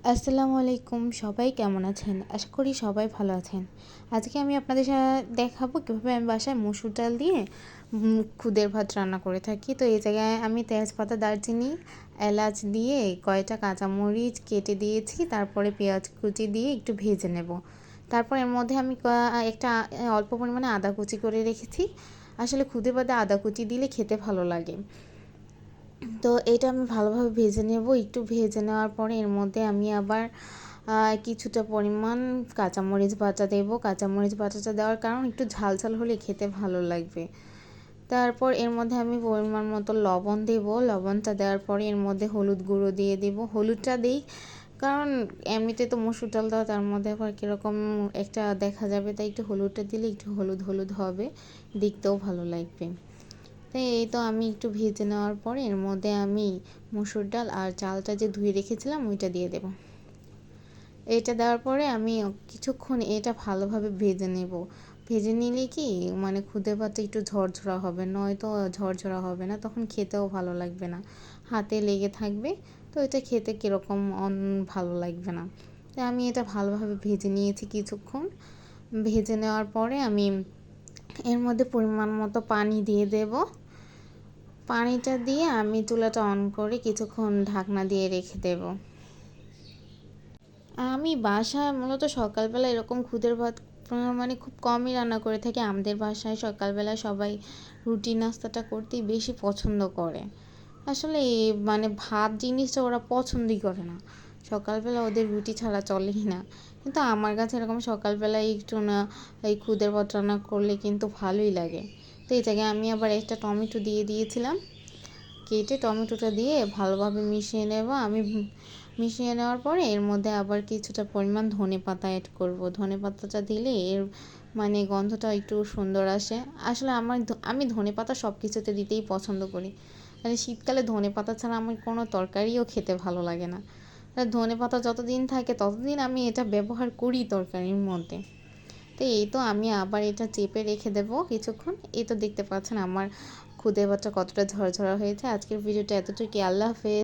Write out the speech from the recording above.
আসসালামু আলাইকুম, সবাই কেমন আছেন? আশা করি সবাই ভালো আছেন। আজকে আমি আপনাদের দেখাবো কীভাবে আমি বাসায় মসুর ডাল দিয়ে খুদের ভাত রান্না করে থাকি। তো এই জায়গায় আমি তেজপাতা, দারচিনি, এলাচ দিয়ে কয়টা কাঁচামরিচ কেটে দিয়েছি, তারপরে পেঁয়াজ কুচি দিয়ে একটু ভেজে নেব। তারপর এর মধ্যে আমি একটা অল্প পরিমাণে আদা কুচি করে রেখেছি। আসলে খুদে ভাতে আদা কুচি দিলে খেতে ভালো লাগে। তো এটা আমি ভালোভাবে ভেজে নেব। একটু ভেজে নেওয়ার পরে এর মধ্যে আমি আবার কিছুটা পরিমাণ কাঁচামরিচ বাটা দেব। কাঁচামরিচ বাটাটা দেওয়ার কারণ একটু ঝাল ঝাল হলে খেতে ভালো লাগবে। তারপর এর মধ্যে আমি পরিমাণ মতো লবণ দেব। লবণটা দেওয়ার পরে এর মধ্যে হলুদ গুঁড়ো দিয়ে দেব। হলুদটা দিই কারণ এমনিতে তো মসুর ডাল দেওয়া, তার মধ্যে আবার কীরকম একটা দেখা যাবে, তাই একটু হলুদটা দিলে একটু হলুদ হলুদ হবে, দেখতেও ভালো লাগবে। তাই এই তো আমি একটু ভেজে নেওয়ার পরে এর মধ্যে আমি মসুর ডাল আর চালটা যে ধুয়ে রেখেছিলাম ওইটা দিয়ে দেব। এটা দেওয়ার পরে আমি কিছুক্ষণ এটা ভালোভাবে ভেজে নেব। ভেজে নিলে কি মানে খুদে ভাতটা একটু ঝরঝরা হবে, নয়তো ঝরঝরা হবে না, তখন খেতেও ভালো লাগবে না, হাতে লেগে থাকবে। তো এটা খেতে কীরকম ভালো লাগবে না। তাই আমি এটা ভালোভাবে ভেজে নিয়েছি কিছুক্ষণ। ভেজে নেওয়ার পরে আমি এর মধ্যে পরিমাণ মতো পানি দিয়ে দেব। পানিটা দিয়ে আমি চুলাটা অন করে কিছুক্ষণ ঢাকনা দিয়ে রেখে দেব। আমি বাসায় মূলত সকালবেলা এরকম খুদের ভাত মানে খুব কমই রান্না করে থাকি। আমাদের বাসায় সকালবেলা সবাই রুটি নাস্তাটা করতেই বেশি পছন্দ করে। আসলে মানে ভাত জিনিসটা ওরা পছন্দই করে না, সকালবেলা ওদের রুটি ছাড়া চলেই না। কিন্তু আমার কাছে এরকম সকালবেলায় একটু না এই খুদের ভাত রান্না করলে কিন্তু ভালোই লাগে। তো এই জায়গায় আমি আবার একটা টমেটো দিয়ে দিয়েছিলাম কেটে। টমেটোটা দিয়ে ভালোভাবে মিশিয়ে নেব। আমি মিশিয়ে নেওয়ার পরে এর মধ্যে আবার কিছুটা পরিমাণ ধনেপাতা অ্যাড করব। ধনেপাতাটা দিলে এর মানে গন্ধটা একটু সুন্দর আসে। আসলে আমি ধনেপাতা সব কিছুতে দিতেই পছন্দ করি। মানে শীতকালে ধনেপাতা ছাড়া আমার কোনো তরকারিও খেতে ভালো লাগে না। ধনেপাতা যতদিন থাকে ততদিন আমি এটা ব্যবহার করি তরকারির মধ্যে। তো এই তো আমি আবার এটা চেপে রেখে দেবো কিছুক্ষণ। এই তো দেখতে পাচ্ছেন আমার খুদে ভাতটা কতটা ঝরঝরা হয়েছে। আজকের ভিডিওটা এতটুকুই। আল্লাহ হাফেজ।